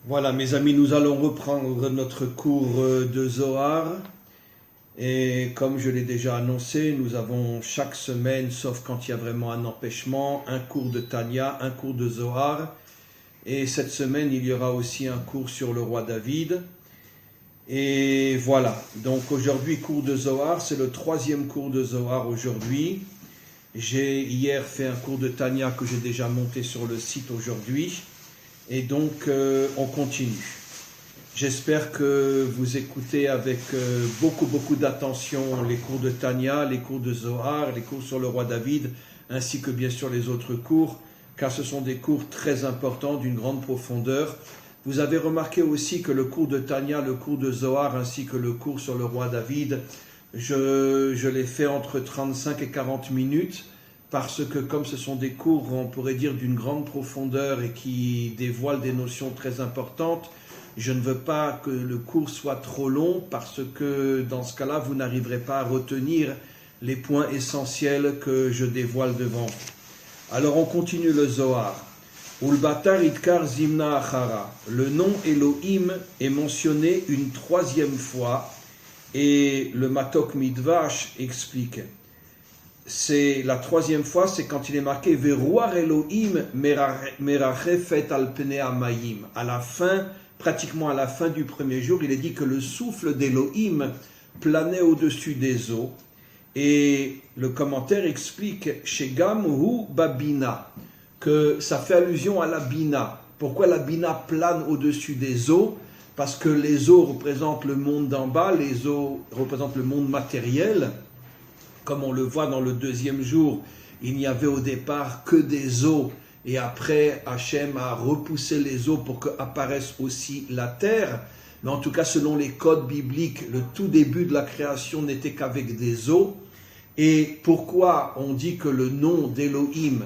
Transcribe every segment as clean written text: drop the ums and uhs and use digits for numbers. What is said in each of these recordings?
Voilà, mes amis, nous allons reprendre notre cours de Zohar. Et comme je l'ai déjà annoncé, nous avons chaque semaine, sauf quand il y a vraiment un empêchement, un cours de Tanya, un cours de Zohar. Et cette semaine, il y aura aussi un cours sur le roi David. Et voilà, donc aujourd'hui, cours de Zohar, c'est le 3e cours de Zohar aujourd'hui. J'ai hier fait un cours de Tanya que j'ai déjà monté sur le site aujourd'hui. Et donc, on continue. J'espère que vous écoutez avec beaucoup d'attention les cours de Tanya, les cours de Zohar, les cours sur le roi David, ainsi que bien sûr les autres cours, car ce sont des cours très importants, d'une grande profondeur. Vous avez remarqué aussi que le cours de Tanya, le cours de Zohar, ainsi que le cours sur le roi David, je les fais entre 35 et 40 minutes, parce que comme ce sont des cours, on pourrait dire, d'une grande profondeur et qui dévoilent des notions très importantes, je ne veux pas que le cours soit trop long, parce que dans ce cas-là, vous n'arriverez pas à retenir les points essentiels que je dévoile devant vous. Alors on continue le Zohar. Ulbatar itkar zimna achara. Le nom Elohim est mentionné une 3e fois, et le Matok Midvash explique. C'est la 3e fois, c'est quand il est marqué Veruar Elohim merachefet al pnei hamayim. À la fin, pratiquement à la fin du premier jour, il est dit que le souffle d'Elohim planait au-dessus des eaux. Et le commentaire explique Shegam hu babina, que ça fait allusion à la bina. Pourquoi la bina plane au-dessus des eaux? Parce que les eaux représentent le monde d'en bas, les eaux représentent le monde matériel. Comme on le voit dans le 2e jour, il n'y avait au départ que des eaux, et après Hachem a repoussé les eaux pour qu'apparaisse aussi la terre. Mais en tout cas, selon les codes bibliques, le tout début de la création n'était qu'avec des eaux. Et pourquoi on dit que le nom d'Elohim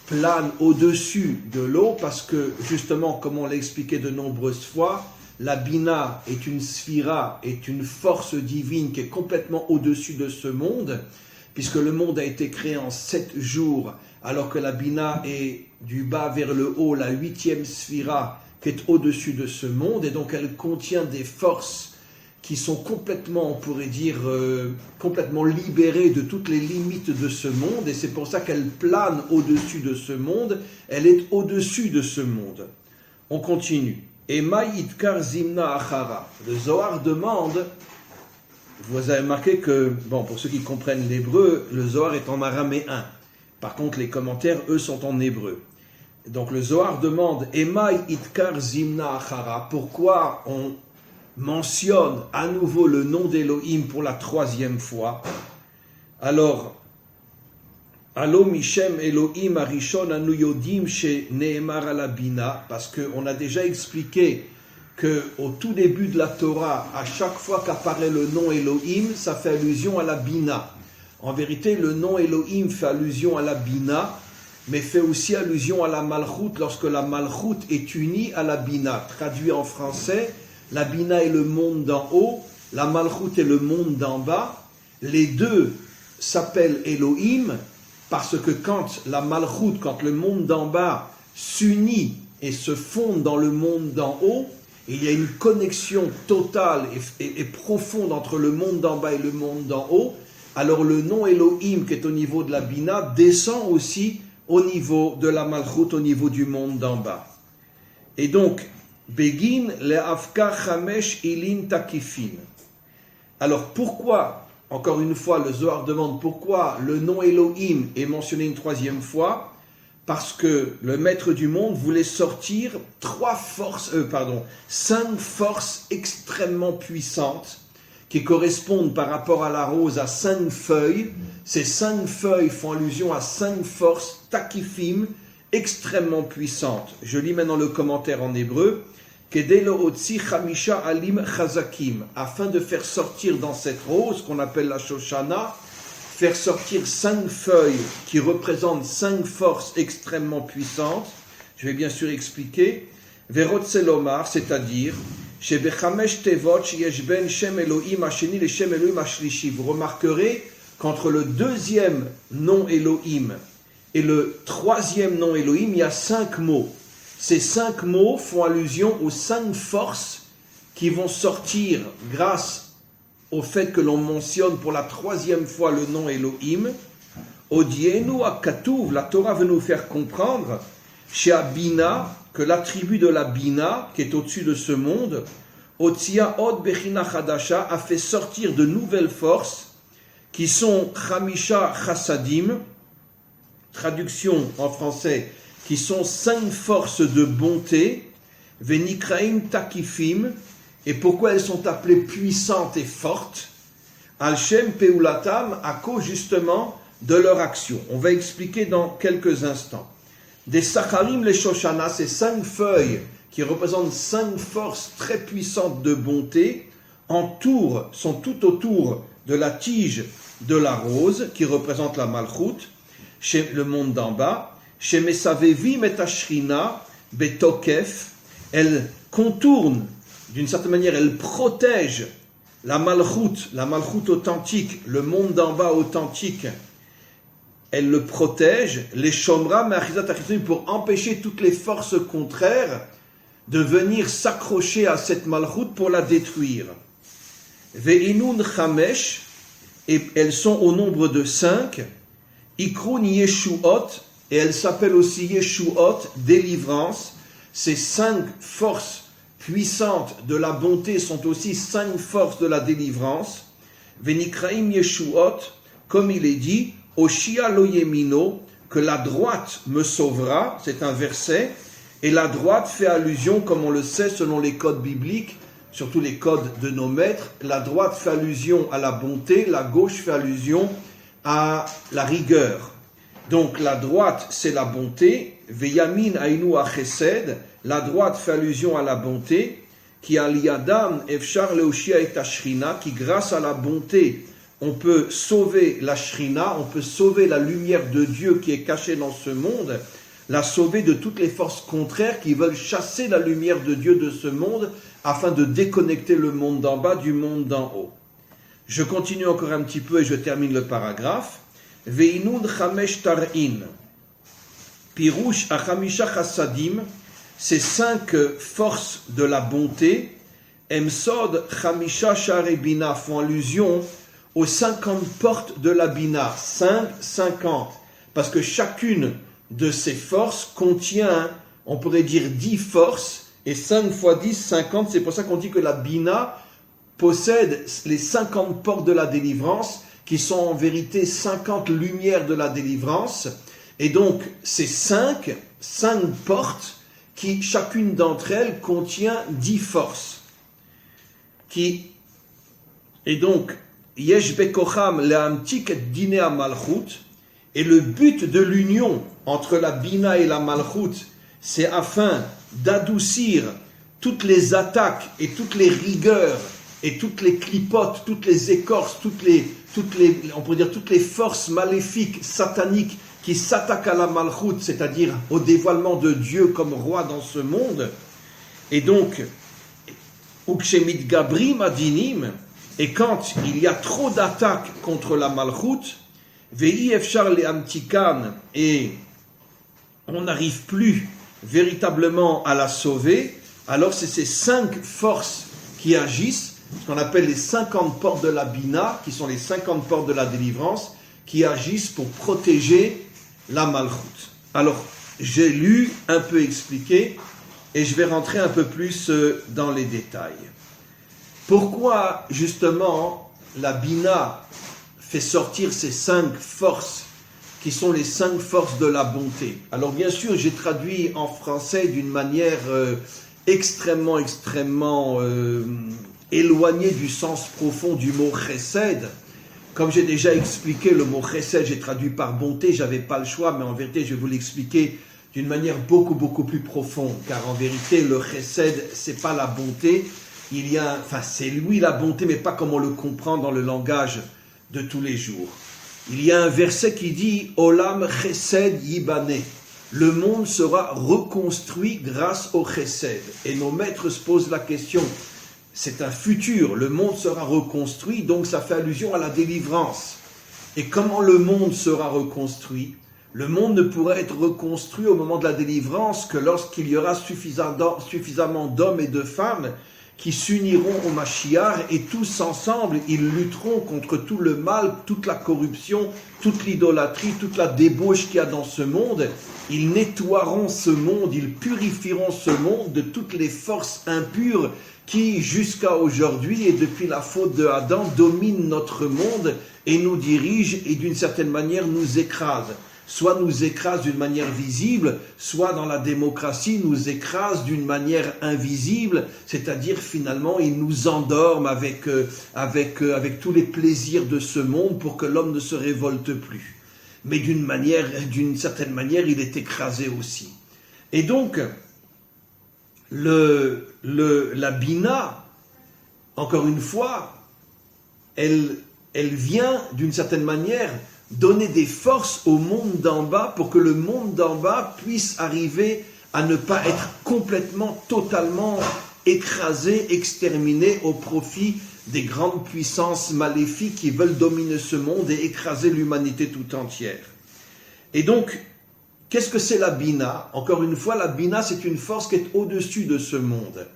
plane au-dessus de l'eau? Parce que justement, comme on l'a expliqué de nombreuses fois, la Bina est une sphira, est une force divine qui est complètement au-dessus de ce monde, puisque le monde a été créé en 7 jours, alors que la Bina est du bas vers le haut, la 8e sphira qui est au-dessus de ce monde, et donc elle contient des forces qui sont complètement, on pourrait dire, complètement libérées de toutes les limites de ce monde, et c'est pour ça qu'elle plane au-dessus de ce monde, elle est au-dessus de ce monde. On continue. Et Maïdkar Zimna Achara. Le Zohar demande, vous avez remarqué que, bon, pour ceux qui comprennent l'hébreu, le Zohar est en araméen. Par contre, les commentaires, eux, sont en hébreu. Donc le Zohar demande, et Maïdkar Zimna Achara. Pourquoi on mentionne à nouveau le nom d'Elohim pour la 3e fois? Alors, Allo Mishem Elohim Arishon Anu Yodim She Nehemar ala Bina, parce qu'on a déjà expliqué qu'au tout début de la Torah, à chaque fois qu'apparaît le nom Elohim, ça fait allusion à la Bina. En vérité, le nom Elohim fait allusion à la Bina, mais fait aussi allusion à la Malchut lorsque la Malchut est unie à la Bina. Traduit en français, la Bina est le monde d'en haut, la Malchut est le monde d'en bas. Les deux s'appellent Elohim, parce que quand la Malchut, quand le monde d'en bas s'unit et se fonde dans le monde d'en haut, il y a une connexion totale et profonde entre le monde d'en bas et le monde d'en haut, alors le nom Elohim qui est au niveau de la Bina descend aussi au niveau de la Malchut, au niveau du monde d'en bas. Et donc, Begin le Afka Chamesh Ilin Takifin. Alors pourquoi? Encore une fois, le Zohar demande pourquoi le nom Elohim est mentionné une 3e fois. Parce que le maître du monde voulait sortir 5 forces extrêmement puissantes qui correspondent par rapport à la rose à 5 feuilles. Ces 5 feuilles font allusion à 5 forces takifim extrêmement puissantes. Je lis maintenant le commentaire en hébreu. Afin de faire sortir dans cette rose qu'on appelle la Shoshana, faire sortir 5 feuilles qui représentent 5 forces extrêmement puissantes. Je vais bien sûr expliquer. Verotzelomar, c'est-à-dire, vous remarquerez qu'entre le 2e nom Elohim et le 3e nom Elohim, il y a 5 mots. Ces 5 mots font allusion aux 5 forces qui vont sortir grâce au fait que l'on mentionne pour la 3e fois le nom Elohim. Odienu akatuv, la Torah veut nous faire comprendre, chez Abina, que l'attribut de la Bina, qui est au-dessus de ce monde, Otsia od bechina chadasha, a fait sortir de nouvelles forces qui sont Chamisha Chassadim, traduction en français, qui sont 5 forces de bonté, Venikraim Takifim, et pourquoi elles sont appelées puissantes et fortes, Al-Shem Peulatam, à cause justement de leur action. On va expliquer dans quelques instants. Des Sacharim les Shoshana, ces 5 feuilles qui représentent 5 forces très puissantes de bonté, sont tout autour de la tige de la rose, qui représente la Malchut, chez le monde d'en bas. Chez Mesavevim et Ashrina, Betokef, elle contourne, d'une certaine manière, elle protège la Malchut authentique, le monde d'en bas authentique. Elle le protège, les Shomra, pour empêcher toutes les forces contraires de venir s'accrocher à cette Malchut pour la détruire. Ve'inun Chamesh, et elles sont au nombre de 5, Ikrun Yeshuot, et elles s'appellent aussi Yeshuot, délivrance. Ces 5 forces puissantes de la bonté sont aussi 5 forces de la délivrance. Venikraim Yeshuot, comme il est dit, Oshia lo yemino, que la droite me sauvera, c'est un verset, et la droite fait allusion, comme on le sait selon les codes bibliques, surtout les codes de nos maîtres, la droite fait allusion à la bonté, la gauche fait allusion à la rigueur. Donc la droite c'est la bonté, Veyamin ainu achesed, la droite fait allusion à la bonté, qui aliyadam efshar leoshia et ashrina, qui grâce à la bonté on peut sauver la shrina, on peut sauver la lumière de Dieu qui est cachée dans ce monde, la sauver de toutes les forces contraires qui veulent chasser la lumière de Dieu de ce monde afin de déconnecter le monde d'en bas du monde d'en haut. Je continue encore un petit peu et je termine le paragraphe. Ve'inun chamesh tar'in. Pirouche achamisha chassadim, ces 5 forces de la bonté, emsod chamisha sharebina, font allusion aux 50 portes de la Bina, 50, parce que chacune de ces forces contient, on pourrait dire 10 forces, et 5 fois 10, 50, c'est pour ça qu'on dit que la Bina possède les 50 portes de la délivrance, qui sont en vérité 50 lumières de la délivrance, et donc ces 5 portes, qui chacune d'entre elles contient 10 forces, et donc, Yesh bekocham lehamtik et dinea malchut, et le but de l'union entre la Bina et la Malchut, c'est afin d'adoucir toutes les attaques et toutes les rigueurs et toutes les clipotes, toutes les écorces, toutes les forces maléfiques, sataniques qui s'attaquent à la Malchut, c'est-à-dire au dévoilement de Dieu comme roi dans ce monde. Et donc, ukshemit gabrim adinim, et quand il y a trop d'attaques contre la Malchut, Ve'i efshar lehamtikan, et on n'arrive plus véritablement à la sauver, alors c'est ces 5 forces qui agissent, ce qu'on appelle les 50 portes de la Bina, qui sont les 50 portes de la délivrance, qui agissent pour protéger la Malchut. Alors, j'ai lu, un peu expliqué, et je vais rentrer un peu plus dans les détails. Pourquoi, justement, la Bina fait sortir ces 5 forces qui sont les 5 forces de la bonté? Alors bien sûr, j'ai traduit en français d'une manière extrêmement éloignée du sens profond du mot chesed. Comme j'ai déjà expliqué, le mot chesed, j'ai traduit par bonté, j'avais pas le choix, mais en vérité, je vais vous l'expliquer d'une manière beaucoup plus profonde, car en vérité, le chesed, c'est pas la bonté, c'est lui la bonté, mais pas comme on le comprend dans le langage de tous les jours. Il y a un verset qui dit « Olam chesed yibane » le monde sera reconstruit grâce au chesed. Et nos maîtres se posent la question, c'est un futur, le monde sera reconstruit, donc ça fait allusion à la délivrance. Et comment le monde sera reconstruit? Le monde ne pourra être reconstruit au moment de la délivrance que lorsqu'il y aura suffisamment d'hommes et de femmes qui s'uniront au Mashiach et tous ensemble, ils lutteront contre tout le mal, toute la corruption, toute l'idolâtrie, toute la débauche qu'il y a dans ce monde. Ils nettoieront ce monde, ils purifieront ce monde de toutes les forces impures qui, jusqu'à aujourd'hui et depuis la faute de Adam, dominent notre monde et nous dirigent et d'une certaine manière nous écrasent. Soit nous écrasent d'une manière visible, soit dans la démocratie nous écrasent d'une manière invisible, c'est-à-dire finalement ils nous endorment avec tous les plaisirs de ce monde pour que l'homme ne se révolte plus. Mais d'une certaine manière, il est écrasé aussi. Et donc, la Bina, encore une fois, elle vient d'une certaine manière donner des forces au monde d'en bas pour que le monde d'en bas puisse arriver à ne pas être complètement, totalement écrasé, exterminé au profit des grandes puissances maléfiques qui veulent dominer ce monde et écraser l'humanité tout entière. Et donc, qu'est-ce que c'est la Bina? Encore une fois, la Bina, c'est une force qui est au-dessus de ce monde.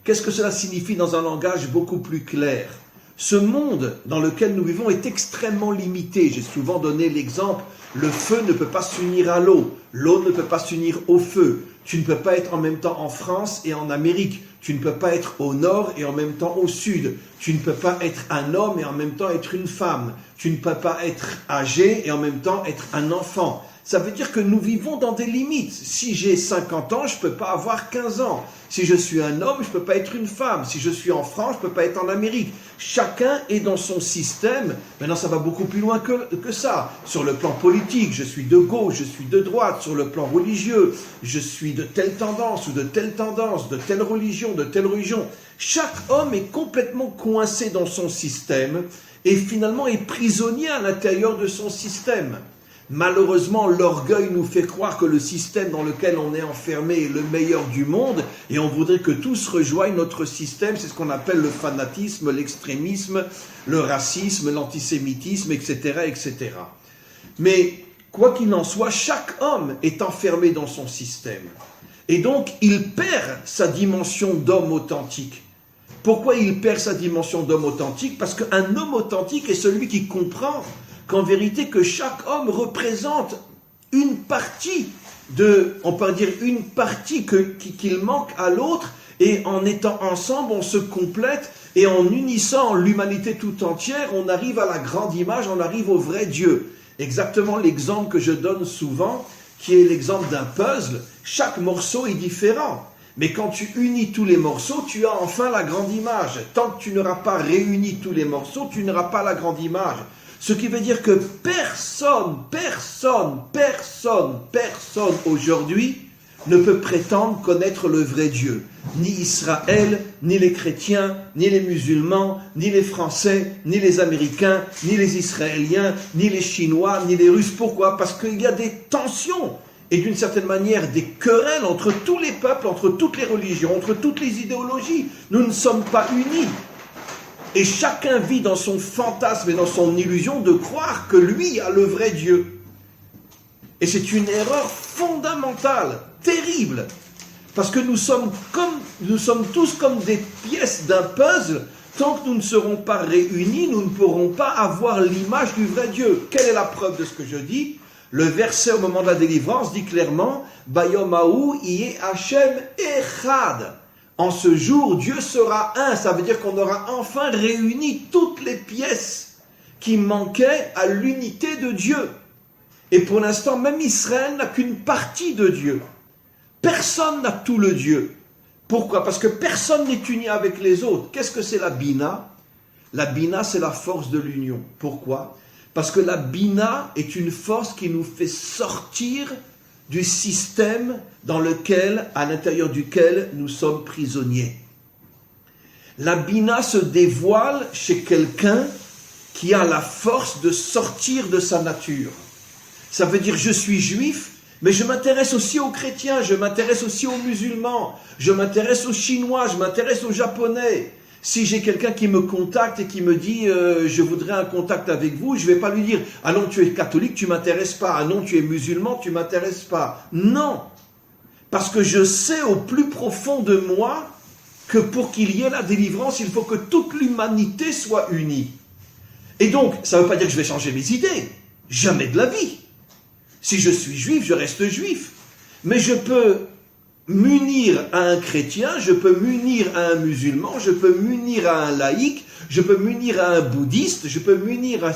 Qu'est-ce que cela signifie dans un langage beaucoup plus clair? Ce monde dans lequel nous vivons est extrêmement limité. J'ai souvent donné l'exemple, le feu ne peut pas s'unir à l'eau, l'eau ne peut pas s'unir au feu. Tu ne peux pas être en même temps en France et en Amérique. Tu ne peux pas être au nord et en même temps au sud. Tu ne peux pas être un homme et en même temps être une femme. Tu ne peux pas être âgé et en même temps être un enfant. Ça veut dire que nous vivons dans des limites. Si j'ai 50 ans, je ne peux pas avoir 15 ans. Si je suis un homme, je ne peux pas être une femme. Si je suis en France, je ne peux pas être en Amérique. Chacun est dans son système. Maintenant, ça va beaucoup plus loin que ça. Sur le plan politique, je suis de gauche, je suis de droite. Sur le plan religieux, je suis de telle tendance ou de telle tendance, de telle religion, de telle religion. Chaque homme est complètement coincé dans son système et finalement est prisonnier à l'intérieur de son système. Malheureusement, l'orgueil nous fait croire que le système dans lequel on est enfermé est le meilleur du monde et on voudrait que tous rejoignent notre système. C'est ce qu'on appelle le fanatisme, l'extrémisme, le racisme, l'antisémitisme, etc., etc. Mais quoi qu'il en soit, chaque homme est enfermé dans son système. Et donc, il perd sa dimension d'homme authentique. Pourquoi il perd sa dimension d'homme authentique? Parce qu'un homme authentique est celui qui comprend qu'en vérité que chaque homme représente une partie on peut dire une partie qu'il manque à l'autre, et en étant ensemble, on se complète, et en unissant l'humanité tout entière, on arrive à la grande image, on arrive au vrai Dieu. Exactement l'exemple que je donne souvent, qui est l'exemple d'un puzzle. Chaque morceau est différent. Mais quand tu unis tous les morceaux, tu as enfin la grande image. Tant que tu n'auras pas réuni tous les morceaux, tu n'auras pas la grande image. Ce qui veut dire que personne aujourd'hui ne peut prétendre connaître le vrai Dieu. Ni Israël, ni les chrétiens, ni les musulmans, ni les Français, ni les Américains, ni les Israéliens, ni les Chinois, ni les Russes. Pourquoi? Parce qu'il y a des tensions et d'une certaine manière des querelles entre tous les peuples, entre toutes les religions, entre toutes les idéologies. Nous ne sommes pas unis. Et chacun vit dans son fantasme et dans son illusion de croire que lui a le vrai Dieu. Et c'est une erreur fondamentale, terrible. Parce que nous sommes tous comme des pièces d'un puzzle. Tant que nous ne serons pas réunis, nous ne pourrons pas avoir l'image du vrai Dieu. Quelle est la preuve de ce que je dis? Le verset au moment de la délivrance dit clairement « Bayom haou yeh Hashem echad » En ce jour, Dieu sera un. Ça veut dire qu'on aura enfin réuni toutes les pièces qui manquaient à l'unité de Dieu. Et pour l'instant, même Israël n'a qu'une partie de Dieu. Personne n'a tout le Dieu. Pourquoi? Parce que personne n'est uni avec les autres. Qu'est-ce que c'est la Bina? La Bina, c'est la force de l'union. Pourquoi? Parce que la Bina est une force qui nous fait sortir du système à l'intérieur duquel nous sommes prisonniers. La Bina se dévoile chez quelqu'un qui a la force de sortir de sa nature. Ça veut dire, je suis juif, mais je m'intéresse aussi aux chrétiens, je m'intéresse aussi aux musulmans, je m'intéresse aux Chinois, je m'intéresse aux Japonais. Si j'ai quelqu'un qui me contacte et qui me dit je voudrais un contact avec vous, je ne vais pas lui dire ah non, tu es catholique, tu ne m'intéresses pas, ah non, tu es musulman, tu ne m'intéresses pas. Non, parce que je sais au plus profond de moi que pour qu'il y ait la délivrance, il faut que toute l'humanité soit unie. Et donc, ça ne veut pas dire que je vais changer mes idées, jamais de la vie. Si je suis juif, je reste juif. Mais je peux m'unir à un chrétien, je peux m'unir à un musulman, je peux m'unir à un laïc, je peux m'unir à un bouddhiste, je peux m'unir à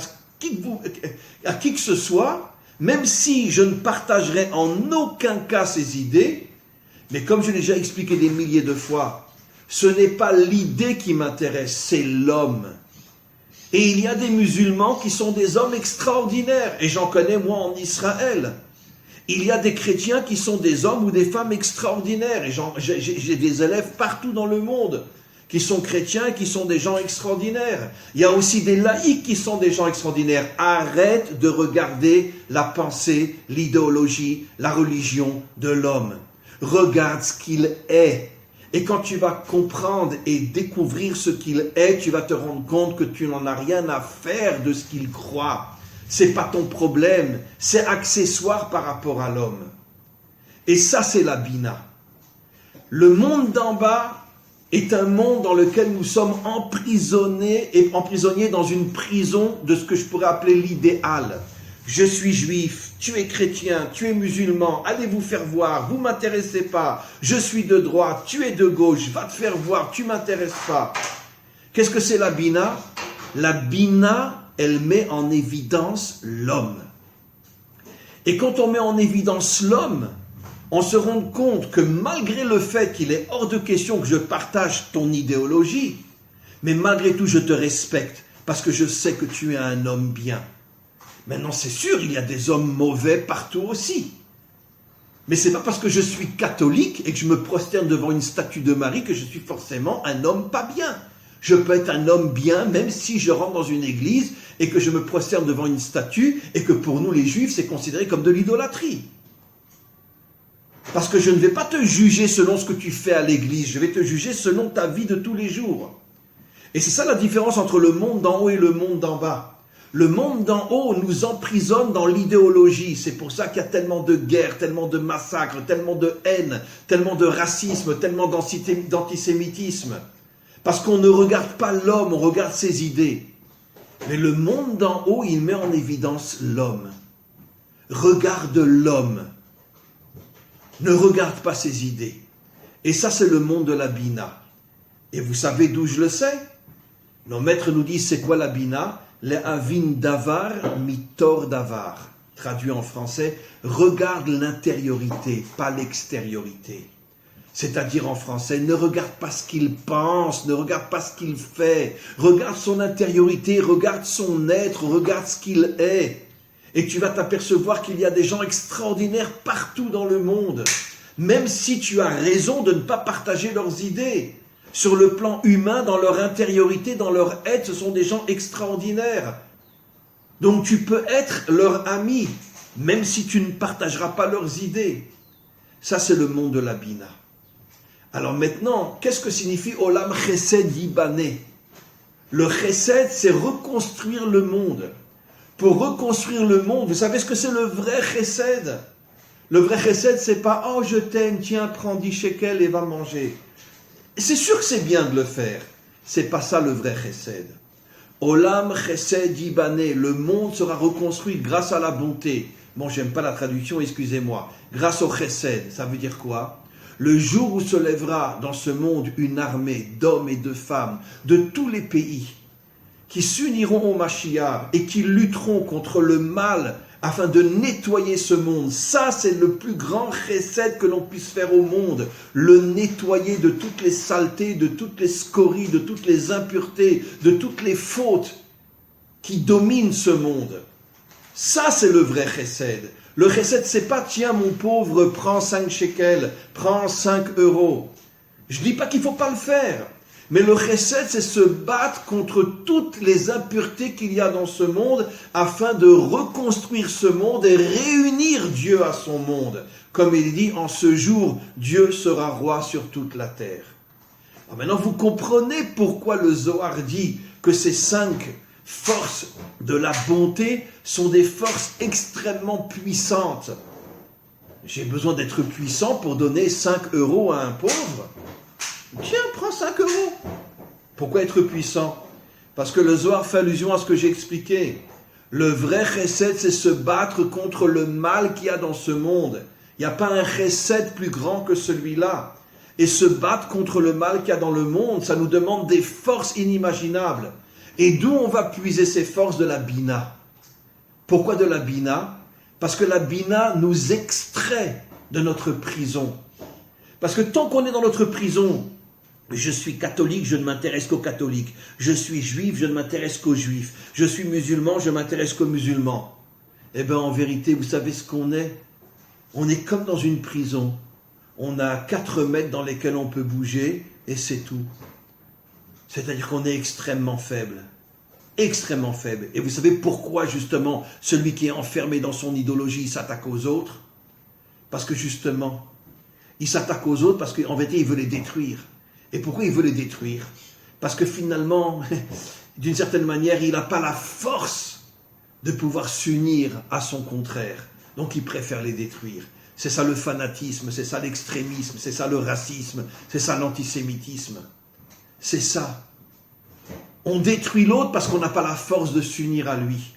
qui que ce soit, même si je ne partagerai en aucun cas ces idées. Mais comme je l'ai déjà expliqué des milliers de fois, ce n'est pas l'idée qui m'intéresse, c'est l'homme. Et il y a des musulmans qui sont des hommes extraordinaires, et j'en connais moi en Israël. Il y a des chrétiens qui sont des hommes ou des femmes extraordinaires, et j'ai des élèves partout dans le monde qui sont chrétiens, qui sont des gens extraordinaires. Il y a aussi des laïcs qui sont des gens extraordinaires. Arrête de regarder la pensée, l'idéologie, la religion de l'homme. Regarde ce qu'il est. Et quand tu vas comprendre et découvrir ce qu'il est, tu vas te rendre compte que tu n'en as rien à faire de ce qu'il croit. C'est pas ton problème, c'est accessoire par rapport à l'homme. Et ça, c'est la Bina. Le monde d'en bas est un monde dans lequel nous sommes emprisonnés dans une prison de ce que je pourrais appeler l'idéal. Je suis juif, tu es chrétien, tu es musulman, allez vous faire voir, vous m'intéressez pas. Je suis de droite, tu es de gauche, va te faire voir, tu m'intéresses pas. Qu'est-ce que c'est la Bina? La Bina, elle met en évidence l'homme. Et quand on met en évidence l'homme, on se rend compte que malgré le fait qu'il est hors de question que je partage ton idéologie, mais malgré tout je te respecte parce que je sais que tu es un homme bien. Maintenant, c'est sûr, il y a des hommes mauvais partout aussi. Mais ce n'est pas parce que je suis catholique et que je me prosterne devant une statue de Marie que je suis forcément un homme pas bien. Je peux être un homme bien même si je rentre dans une église et que je me prosterne devant une statue et que pour nous les juifs, c'est considéré comme de l'idolâtrie. Parce que je ne vais pas te juger selon ce que tu fais à l'église, je vais te juger selon ta vie de tous les jours. Et c'est ça la différence entre le monde d'en haut et le monde d'en bas. Le monde d'en haut nous emprisonne dans l'idéologie. C'est pour ça qu'il y a tellement de guerres, tellement de massacres, tellement de haine, tellement de racisme, tellement d'antisémitisme. Parce qu'on ne regarde pas l'homme, on regarde ses idées. Mais le monde d'en haut, il met en évidence l'homme. Regarde l'homme. Ne regarde pas ses idées. Et ça, c'est le monde de la Bina. Et vous savez d'où je le sais? Nos maîtres nous disent, c'est quoi la Bina? Le avin davar mitor davar. Traduit en français, regarde l'intériorité, pas l'extériorité. C'est-à-dire en français, ne regarde pas ce qu'il pense, ne regarde pas ce qu'il fait. Regarde son intériorité, regarde son être, regarde ce qu'il est. Et tu vas t'apercevoir qu'il y a des gens extraordinaires partout dans le monde. Même si tu as raison de ne pas partager leurs idées. Sur le plan humain, dans leur intériorité, dans leur être, ce sont des gens extraordinaires. Donc tu peux être leur ami, même si tu ne partageras pas leurs idées. Ça, c'est le monde de la Bina. Alors maintenant, qu'est-ce que signifie Olam Chesed Yibané? Le Chesed, c'est reconstruire le monde. Pour reconstruire le monde, vous savez ce que c'est le vrai Chesed? Le vrai Chesed, c'est pas « Oh, je t'aime, tiens, prends 10 shekels et va manger ». C'est sûr que c'est bien de le faire. C'est pas ça le vrai Chesed. Olam Chesed Yibané, le monde sera reconstruit grâce à la bonté. Bon, j'aime pas la traduction, excusez-moi. Grâce au Chesed, ça veut dire quoi? Le jour où se lèvera dans ce monde une armée d'hommes et de femmes de tous les pays qui s'uniront au Mashiach et qui lutteront contre le mal afin de nettoyer ce monde. Ça, c'est le plus grand chesed que l'on puisse faire au monde. Le nettoyer de toutes les saletés, de toutes les scories, de toutes les impuretés, de toutes les fautes qui dominent ce monde. Ça, c'est le vrai chesed. Le chesed, c'est pas, tiens, mon pauvre, prends 5 shekels, prends 5 euros. Je dis pas qu'il faut pas le faire. Mais le chesed, c'est se battre contre toutes les impuretés qu'il y a dans ce monde afin de reconstruire ce monde et réunir Dieu à son monde. Comme il dit, en ce jour, Dieu sera roi sur toute la terre. Alors maintenant, vous comprenez pourquoi le Zohar dit que ces 5 forces de la bonté sont des forces extrêmement puissantes. J'ai besoin d'être puissant pour donner 5 € à un pauvre. Tiens, prends 5 €. Pourquoi être puissant? Parce que le Zohar fait allusion à ce que j'ai expliqué. Le vrai chesed, c'est se battre contre le mal qu'il y a dans ce monde. Il n'y a pas un chesed plus grand que celui-là. Et se battre contre le mal qu'il y a dans le monde, ça nous demande des forces inimaginables. Et d'où on va puiser ces forces? De la Bina. Pourquoi de la Bina? Parce que la Bina nous extrait de notre prison. Parce que tant qu'on est dans notre prison, je suis catholique, je ne m'intéresse qu'aux catholiques. Je suis juif, je ne m'intéresse qu'aux juifs. Je suis musulman, je ne m'intéresse qu'aux musulmans. Eh bien, en vérité, vous savez ce qu'on est? On est comme dans une prison. On a 4 mètres dans lesquels on peut bouger, et c'est tout. C'est-à-dire qu'on est extrêmement faible. Extrêmement faible. Et vous savez pourquoi, justement, celui qui est enfermé dans son idéologie s'attaque aux autres? Parce que, justement, il s'attaque aux autres parce qu'en vérité, il veut les détruire. Et pourquoi il veut les détruire? Parce que finalement, d'une certaine manière, il n'a pas la force de pouvoir s'unir à son contraire. Donc il préfère les détruire. C'est ça le fanatisme, c'est ça l'extrémisme, c'est ça le racisme, c'est ça l'antisémitisme. C'est ça. On détruit l'autre parce qu'on n'a pas la force de s'unir à lui.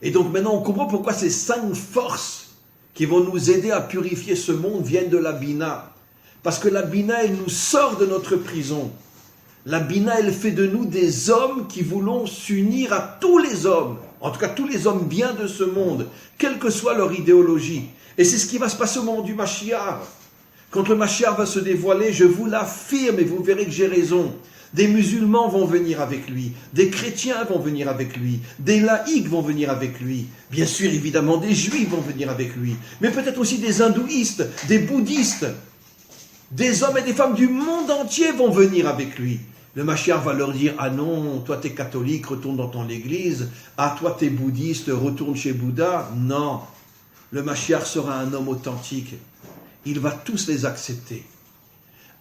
Et donc maintenant on comprend pourquoi ces 5 forces qui vont nous aider à purifier ce monde viennent de la Bina. Parce que la Bina, elle nous sort de notre prison. La Bina, elle fait de nous des hommes qui voulons s'unir à tous les hommes. En tout cas, tous les hommes bien de ce monde, quelle que soit leur idéologie. Et c'est ce qui va se passer au moment du Mashiach. Quand le Mashiach va se dévoiler, je vous l'affirme et vous verrez que j'ai raison. Des musulmans vont venir avec lui, des chrétiens vont venir avec lui, des laïcs vont venir avec lui, bien sûr évidemment des juifs vont venir avec lui, mais peut-être aussi des hindouistes, des bouddhistes, des hommes et des femmes du monde entier vont venir avec lui. Le Mashiach va leur dire, ah non, toi t'es catholique, retourne dans ton église, ah toi t'es bouddhiste, retourne chez Bouddha. Non, le Mashiach sera un homme authentique, il va tous les accepter.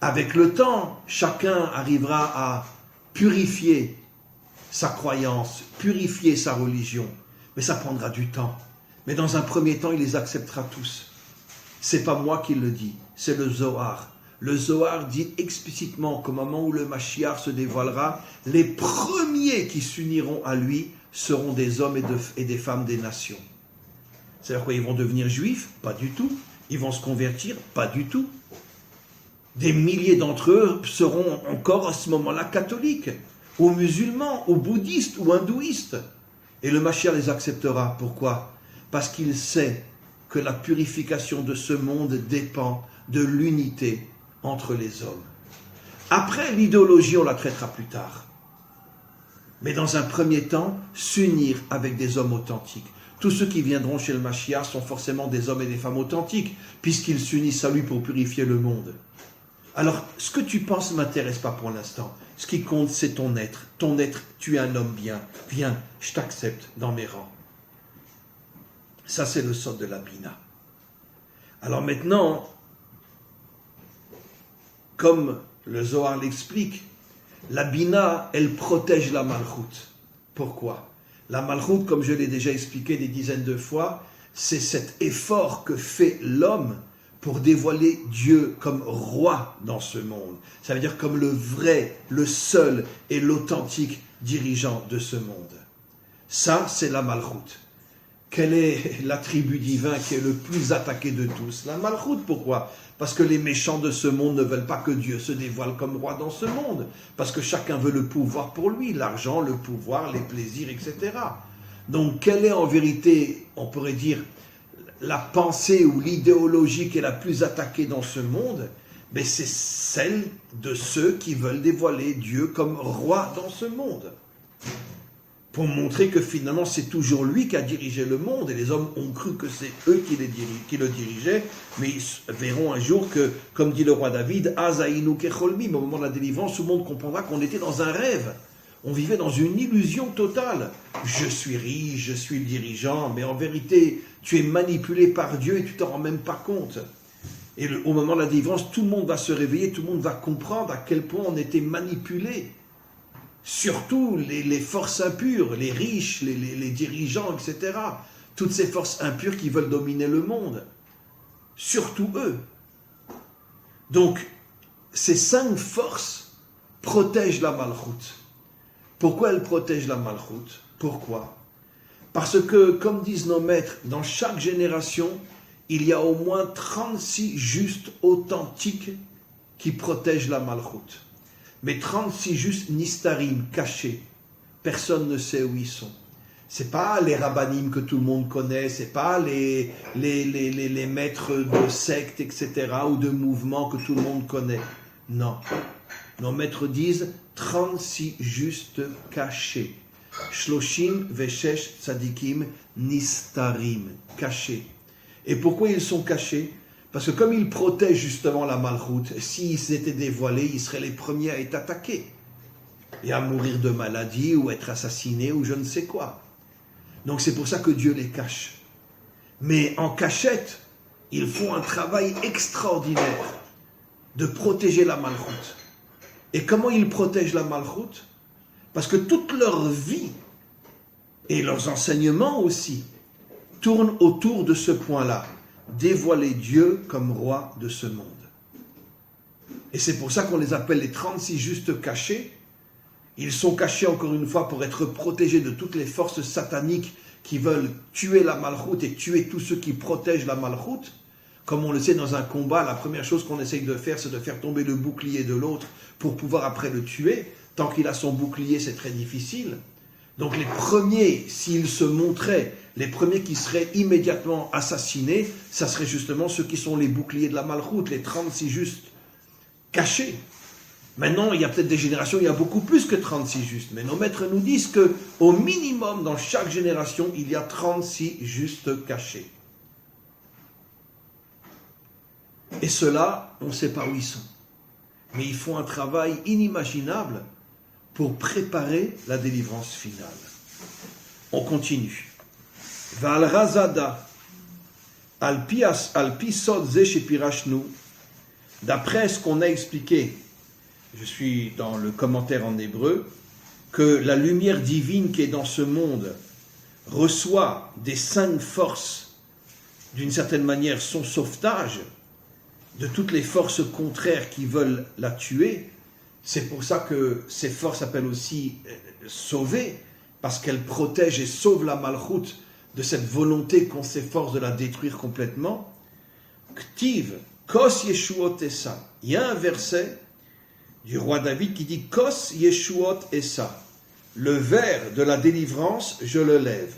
Avec le temps, chacun arrivera à purifier sa croyance, purifier sa religion. Mais ça prendra du temps. Mais dans un premier temps, il les acceptera tous. C'est pas moi qui le dis, c'est le Zohar. Le Zohar dit explicitement qu'au moment où le Mashiach se dévoilera, les premiers qui s'uniront à lui seront des hommes et des femmes des nations. C'est-à-dire quoi, ils vont devenir juifs? Pas du tout. Ils vont se convertir? Pas du tout. Des milliers d'entre eux seront encore à ce moment-là catholiques, ou musulmans, ou bouddhistes, ou hindouistes. Et le Mashiach les acceptera. Pourquoi? Parce qu'il sait que la purification de ce monde dépend de l'unité entre les hommes. Après, l'idéologie, on la traitera plus tard. Mais dans un premier temps, s'unir avec des hommes authentiques. Tous ceux qui viendront chez le Mashiach sont forcément des hommes et des femmes authentiques, puisqu'ils s'unissent à lui pour purifier le monde. Alors, ce que tu penses ne m'intéresse pas pour l'instant. Ce qui compte, c'est ton être. Ton être, tu es un homme bien. Viens, je t'accepte dans mes rangs. Ça, c'est le sod de la Bina. Alors maintenant, comme le Zohar l'explique, la Bina, elle protège la Malchut. Pourquoi? La Malchut, comme je l'ai déjà expliqué des dizaines de fois, c'est cet effort que fait l'homme pour dévoiler Dieu comme roi dans ce monde. Ça veut dire comme le vrai, le seul et l'authentique dirigeant de ce monde. Ça, c'est la Malchut. Quel est l'attribut divin qui est le plus attaqué de tous? La Malchut, pourquoi? Parce que les méchants de ce monde ne veulent pas que Dieu se dévoile comme roi dans ce monde. Parce que chacun veut le pouvoir pour lui, l'argent, le pouvoir, les plaisirs, etc. Donc, quelle est en vérité, on pourrait dire, la pensée ou l'idéologie qui est la plus attaquée dans ce monde? Mais c'est celle de ceux qui veulent dévoiler Dieu comme roi dans ce monde. Pour montrer que finalement c'est toujours lui qui a dirigé le monde et les hommes ont cru que c'est eux qui le dirigeaient, mais ils verront un jour que, comme dit le roi David, Azaïnu kecholmim, au moment de la délivrance, tout le monde comprendra qu'on était dans un rêve. On vivait dans une illusion totale. Je suis riche, je suis le dirigeant, mais en vérité, tu es manipulé par Dieu et tu t'en rends même pas compte. Et au moment de la délivrance, tout le monde va se réveiller, tout le monde va comprendre à quel point on était manipulé. Surtout les forces impures, les riches, les dirigeants, etc. Toutes ces forces impures qui veulent dominer le monde. Surtout eux. Donc, ces 5 forces protègent la malchoute. Pourquoi elles protègent la malchoute? Pourquoi? Parce que, comme disent nos maîtres, dans chaque génération, il y a au moins 36 justes authentiques qui protègent la malchoute. Mais 36 justes nistarim, cachés. Personne ne sait où ils sont. C'est pas les rabbanim que tout le monde connaît, c'est pas les maîtres de sectes, etc., ou de mouvements que tout le monde connaît. Non. Nos maîtres disent 36 justes cachés. Shloshim veshesh tzadikim nistarim, cachés. Et pourquoi ils sont cachés? Parce que comme ils protègent justement la malchoute, s'ils étaient dévoilés, ils seraient les premiers à être attaqués et à mourir de maladie ou être assassinés ou je ne sais quoi. Donc c'est pour ça que Dieu les cache. Mais en cachette, ils font un travail extraordinaire de protéger la malchoute. Et comment ils protègent la malchoute? Parce que toute leur vie et leurs enseignements aussi tournent autour de ce point-là. Dévoiler Dieu comme roi de ce monde. Et c'est pour ça qu'on les appelle les 36 justes cachés. Ils sont cachés encore une fois pour être protégés de toutes les forces sataniques qui veulent tuer la malchoute et tuer tous ceux qui protègent la malchoute. Comme on le sait dans un combat, la première chose qu'on essaye de faire, c'est de faire tomber le bouclier de l'autre pour pouvoir après le tuer. Tant qu'il a son bouclier, c'est très difficile. Donc les premiers, s'ils se montraient, les premiers qui seraient immédiatement assassinés, ça serait justement ceux qui sont les boucliers de la malchoute, les 36 justes cachés. Maintenant, il y a peut-être des générations, il y a beaucoup plus que 36 justes, mais nos maîtres nous disent qu'au minimum, dans chaque génération, il y a 36 justes cachés. Et ceux-là, on ne sait pas où ils sont. Mais ils font un travail inimaginable pour préparer la délivrance finale. On continue. Val razada al pisot ze shepirashnu. D'après ce qu'on a expliqué, je suis dans le commentaire en hébreu, que la lumière divine qui est dans ce monde reçoit des 5 forces, d'une certaine manière, son sauvetage de toutes les forces contraires qui veulent la tuer. C'est pour ça que ces forces s'appellent aussi sauver, parce qu'elles protègent et sauvent la malchoute de cette volonté qu'on s'efforce de la détruire complètement. Ktiv, kos yeshuot esa. Il y a un verset du roi David qui dit kos yeshuot esa. Le verre de la délivrance, je le lève.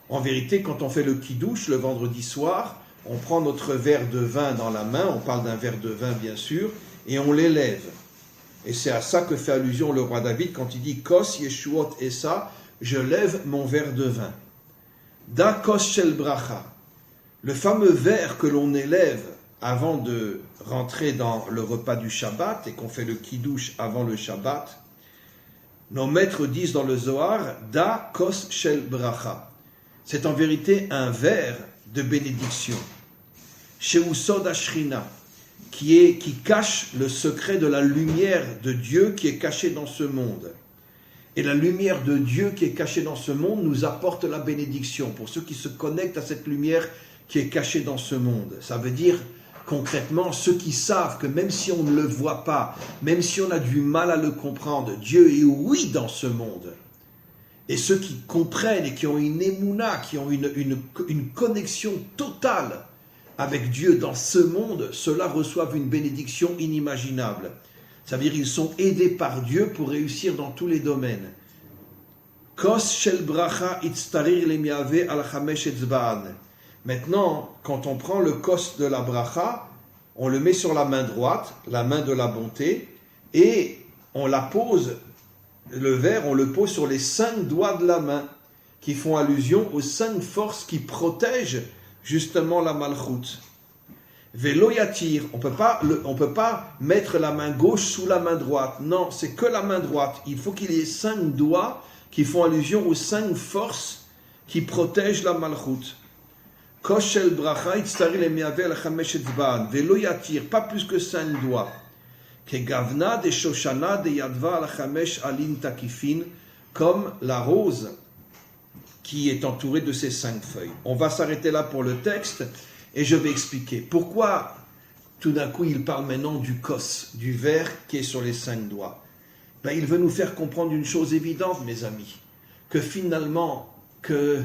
En vérité, quand on fait le kidouche le vendredi soir, on prend notre verre de vin dans la main, on parle d'un verre de vin bien sûr, et on l'élève. Et c'est à ça que fait allusion le roi David quand il dit « Kos yeshuot esa » je lève mon verre de vin. « Da kos shel bracha » le fameux verre que l'on élève avant de rentrer dans le repas du Shabbat et qu'on fait le kidouche avant le Shabbat, nos maîtres disent dans le Zohar « Da kos shel bracha » c'est en vérité un verre de bénédiction. « Sheu sod ashrina » qui cache le secret de la lumière de Dieu qui est cachée dans ce monde. Et la lumière de Dieu qui est cachée dans ce monde nous apporte la bénédiction pour ceux qui se connectent à cette lumière qui est cachée dans ce monde. Ça veut dire concrètement ceux qui savent que même si on ne le voit pas, même si on a du mal à le comprendre, Dieu est oui dans ce monde. Et ceux qui comprennent et qui ont une émouna, qui ont une connexion totale avec Dieu dans ce monde, ceux-là reçoivent une bénédiction inimaginable. Ça veut dire qu'ils sont aidés par Dieu pour réussir dans tous les domaines. Kos shel bracha itztarir lemiave al chamesh etzba'an. Maintenant, quand on prend le kos de la bracha, on le met sur la main droite, la main de la bonté, et on la pose, le verre, on le pose sur les 5 doigts de la main, qui font allusion aux 5 forces qui protègent justement la malchoute. Vélo yatir, on peut pas mettre la main gauche sous la main droite. Non, c'est que la main droite. Il faut qu'il y ait 5 doigts qui font allusion aux 5 forces qui protègent la malchoute. Koshel bracha itztari le miavel chamesh etzba'an velo yatir, pas plus que 5 doigts. Kegavna de shoshana de yadva al chamesh alin takifin, comme la rose qui est entourée de ces 5 feuilles. On va s'arrêter là pour le texte et je vais expliquer pourquoi tout d'un coup il parle maintenant du kos, du verre qui est sur les 5 doigts. Il veut nous faire comprendre une chose évidente, mes amis, que finalement, que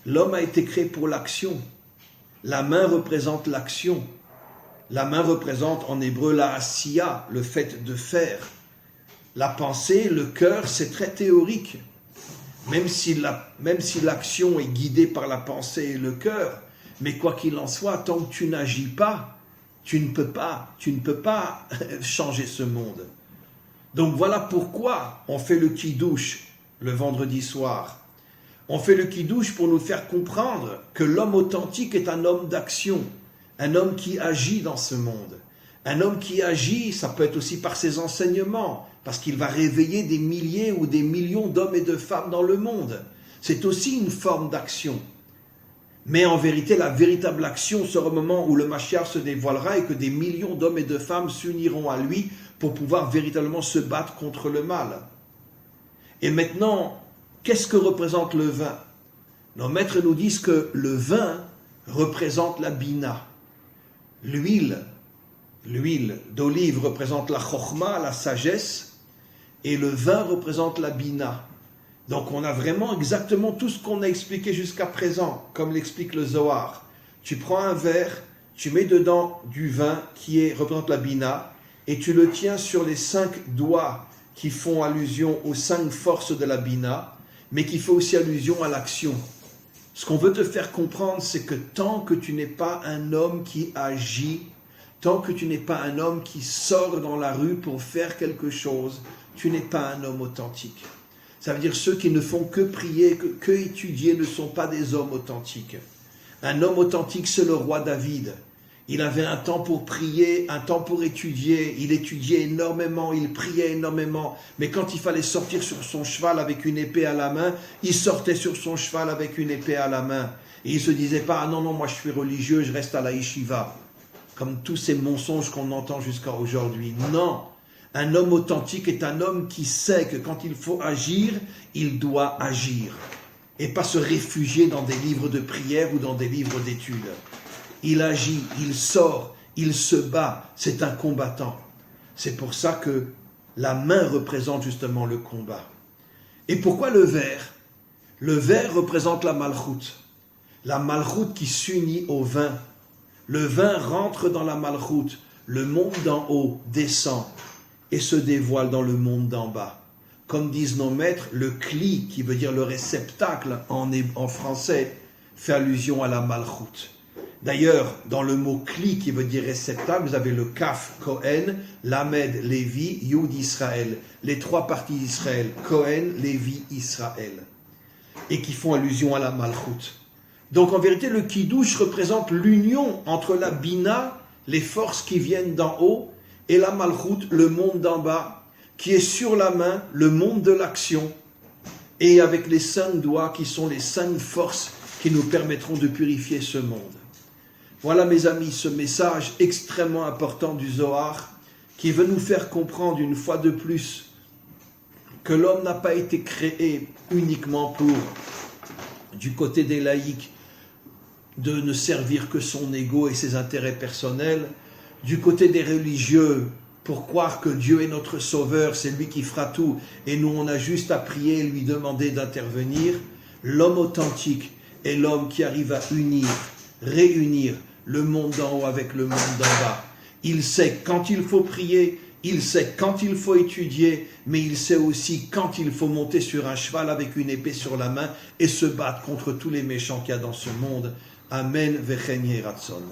l'homme a été créé pour l'action. La main représente l'action. La main représente en hébreu la asiya, le fait de faire. La pensée, le cœur, c'est très théorique. Même si l'action est guidée par la pensée et le cœur, mais quoi qu'il en soit, tant que tu n'agis pas, tu ne peux pas changer ce monde. Donc voilà pourquoi on fait le kidouche le vendredi soir. On fait le kidouche pour nous faire comprendre que l'homme authentique est un homme d'action, un homme qui agit dans ce monde. Un homme qui agit, ça peut être aussi par ses enseignements, parce qu'il va réveiller des milliers ou des millions d'hommes et de femmes dans le monde. C'est aussi une forme d'action. Mais en vérité, la véritable action sera au moment où le Mashiach se dévoilera et que des millions d'hommes et de femmes s'uniront à lui pour pouvoir véritablement se battre contre le mal. Et maintenant, qu'est-ce que représente le vin? Nos maîtres nous disent que le vin représente la bina. L'huile d'olive représente la chokhma, la sagesse, et le vin représente la bina. Donc on a vraiment exactement tout ce qu'on a expliqué jusqu'à présent, comme l'explique le Zohar. Tu prends un verre, tu mets dedans du vin qui représente la bina, et tu le tiens sur les 5 doigts qui font allusion aux 5 forces de la bina, mais qui font aussi allusion à l'action. Ce qu'on veut te faire comprendre, c'est que tant que tu n'es pas un homme qui agit, tant que tu n'es pas un homme qui sort dans la rue pour faire quelque chose, tu n'es pas un homme authentique. Ça veut dire ceux qui ne font que prier, que étudier, ne sont pas des hommes authentiques. Un homme authentique, c'est le roi David. Il avait un temps pour prier, un temps pour étudier. Il étudiait énormément, il priait énormément. Mais quand il fallait sortir sur son cheval avec une épée à la main, il sortait sur son cheval avec une épée à la main. Et il ne se disait pas « Ah non, moi je suis religieux, je reste à la yeshiva ». Comme tous ces mensonges qu'on entend jusqu'à aujourd'hui. Non, un homme authentique est un homme qui sait que quand il faut agir, il doit agir. Et pas se réfugier dans des livres de prière ou dans des livres d'études. Il agit, il sort, il se bat, c'est un combattant. C'est pour ça que la main représente justement le combat. Et pourquoi le verre? Le verre représente la malchoute. La malchoute qui s'unit au vin. Le vin rentre dans la malchoute. Le monde d'en haut descend et se dévoile dans le monde d'en bas. Comme disent nos maîtres, le kli, qui veut dire le réceptacle en français, fait allusion à la malchoute. D'ailleurs, dans le mot kli qui veut dire réceptacle, vous avez le kaf, Kohen, Lamed, Lévi, Yud, Israël. Les 3 parties d'Israël, Kohen, Lévi, Israël. Et qui font allusion à la malchoute. Donc en vérité, le kidouche représente l'union entre la bina, les forces qui viennent d'en haut, et la malchoute, le monde d'en bas, qui est sur la main, le monde de l'action, et avec les 5 doigts qui sont les 5 forces qui nous permettront de purifier ce monde. Voilà mes amis, ce message extrêmement important du Zohar qui veut nous faire comprendre une fois de plus que l'homme n'a pas été créé uniquement pour, du côté des laïcs, de ne servir que son ego et ses intérêts personnels, du côté des religieux, pour croire que Dieu est notre sauveur, c'est lui qui fera tout, et nous on a juste à prier et lui demander d'intervenir. L'homme authentique est l'homme qui arrive à réunir le monde d'en haut avec le monde d'en bas. Il sait quand il faut prier, il sait quand il faut étudier, mais il sait aussi quand il faut monter sur un cheval avec une épée sur la main et se battre contre tous les méchants qu'il y a dans ce monde. Amen, vechen yeh ratzon.